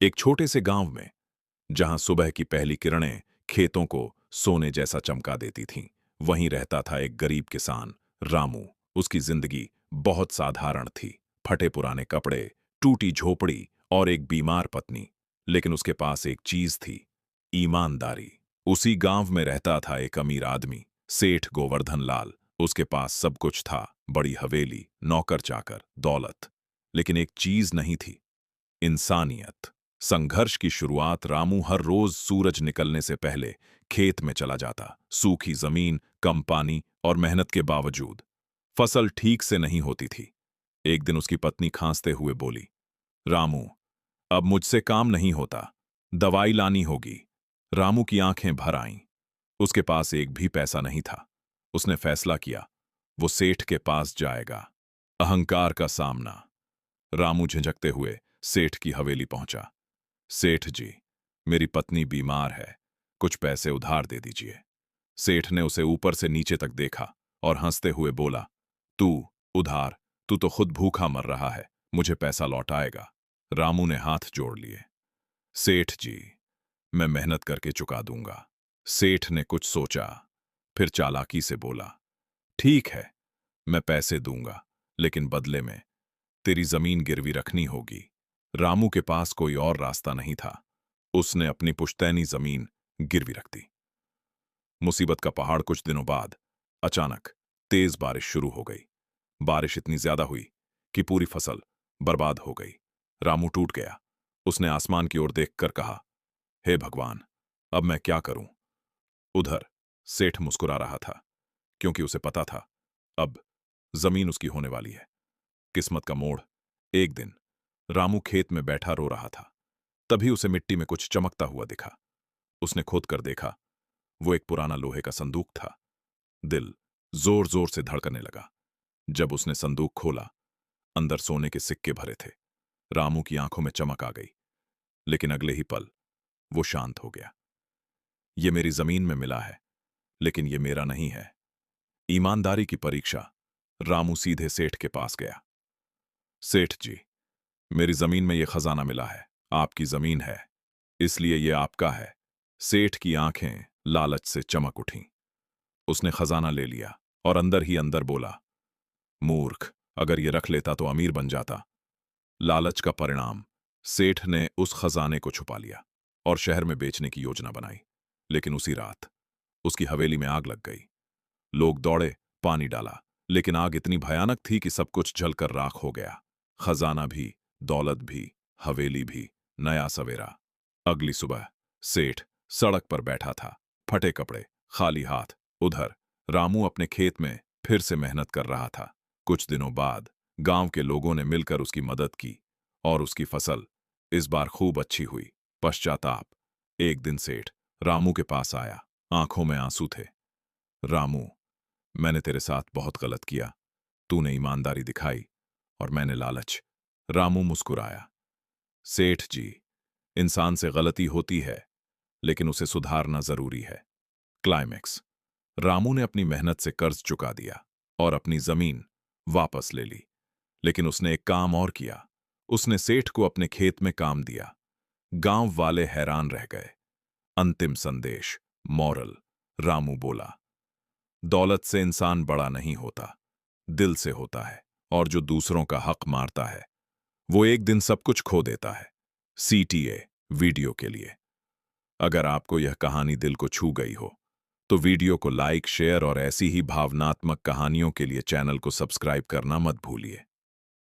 एक छोटे से गांव में, जहां सुबह की पहली किरणें खेतों को सोने जैसा चमका देती थीं, वहीं रहता था एक गरीब किसान, रामू। उसकी जिंदगी बहुत साधारण थी। फटे पुराने कपड़े, टूटी झोपड़ी और एक बीमार पत्नी। लेकिन उसके पास एक चीज थी, ईमानदारी। उसी गांव में रहता था एक अमीर आदमी, सेठ गोवर्धन लाल। उसके पास सब कुछ था, बड़ी हवेली, नौकर चाकर, दौलत। लेकिन एक चीज नहीं थी, इंसानियत। संघर्ष की शुरुआत, रामू हर रोज सूरज निकलने से पहले खेत में चला जाता। सूखी जमीन, कम पानी और मेहनत के बावजूद फसल ठीक से नहीं होती थी। एक दिन उसकी पत्नी खांसते हुए बोली, रामू, अब मुझसे काम नहीं होता, दवाई लानी होगी। रामू की आंखें भर आईं। उसके पास एक भी पैसा नहीं था। उसने फैसला किया, वो सेठ के पास जाएगा। अहंकार का सामना। रामू झिझकते हुए सेठ की हवेली पहुंचा। सेठ जी, मेरी पत्नी बीमार है, कुछ पैसे उधार दे दीजिए। सेठ ने उसे ऊपर से नीचे तक देखा और हंसते हुए बोला, तू उधार? तू तो खुद भूखा मर रहा है, मुझे पैसा लौटाएगा? रामू ने हाथ जोड़ लिए। सेठ जी, मैं मेहनत करके चुका दूंगा। सेठ ने कुछ सोचा, फिर चालाकी से बोला, ठीक है, मैं पैसे दूंगा, लेकिन बदले में तेरी जमीन गिरवी रखनी होगी। रामू के पास कोई और रास्ता नहीं था। उसने अपनी पुश्तैनी जमीन गिरवी रख दी। मुसीबत का पहाड़। कुछ दिनों बाद अचानक तेज बारिश शुरू हो गई। बारिश इतनी ज्यादा हुई कि पूरी फसल बर्बाद हो गई। रामू टूट गया। उसने आसमान की ओर देखकर कहा, हे भगवान, अब मैं क्या करूं? उधर सेठ मुस्कुरा रहा था, क्योंकि उसे पता था अब जमीन उसकी होने वाली है। किस्मत का मोड़। एक दिन रामू खेत में बैठा रो रहा था। तभी उसे मिट्टी में कुछ चमकता हुआ दिखा। उसने खोद कर देखा, वो एक पुराना लोहे का संदूक था। दिल जोर जोर से धड़कने लगा। जब उसने संदूक खोला, अंदर सोने के सिक्के भरे थे। रामू की आंखों में चमक आ गई, लेकिन अगले ही पल वो शांत हो गया। ये मेरी जमीन में मिला है, लेकिन ये मेरा नहीं है। ईमानदारी की परीक्षा। रामू सीधे सेठ के पास गया। सेठ जी, मेरी जमीन में ये खजाना मिला है, आपकी जमीन है, इसलिए ये आपका है। सेठ की आंखें लालच से चमक उठीं। उसने खजाना ले लिया और अंदर ही अंदर बोला, मूर्ख, अगर ये रख लेता तो अमीर बन जाता। लालच का परिणाम। सेठ ने उस खजाने को छुपा लिया और शहर में बेचने की योजना बनाई। लेकिन उसी रात उसकी हवेली में आग लग गई। लोग दौड़े, पानी डाला, लेकिन आग इतनी भयानक थी कि सब कुछ जलकर राख हो गया। खजाना भी, दौलत भी, हवेली भी। नया सवेरा। अगली सुबह सेठ सड़क पर बैठा था, फटे कपड़े, खाली हाथ। उधर रामू अपने खेत में फिर से मेहनत कर रहा था। कुछ दिनों बाद गांव के लोगों ने मिलकर उसकी मदद की और उसकी फसल इस बार खूब अच्छी हुई। पश्चाताप। एक दिन सेठ रामू के पास आया, आंखों में आंसू थे। रामू, मैंने तेरे साथ बहुत गलत किया। तूने ईमानदारी दिखाई और मैंने लालच। रामू मुस्कुराया। सेठ जी, इंसान से गलती होती है, लेकिन उसे सुधारना जरूरी है। क्लाइमेक्स। रामू ने अपनी मेहनत से कर्ज चुका दिया और अपनी जमीन वापस ले ली। लेकिन उसने एक काम और किया। उसने सेठ को अपने खेत में काम दिया। गांव वाले हैरान रह गए। अंतिम संदेश, मॉरल। रामू बोला, दौलत से इंसान बड़ा नहीं होता, दिल से होता है। और जो दूसरों का हक मारता है, वो एक दिन सब कुछ खो देता है। सीटीए वीडियो के लिए। अगर आपको यह कहानी दिल को छू गई हो, तो वीडियो को लाइक, शेयर और ऐसी ही भावनात्मक कहानियों के लिए चैनल को सब्सक्राइब करना मत भूलिए।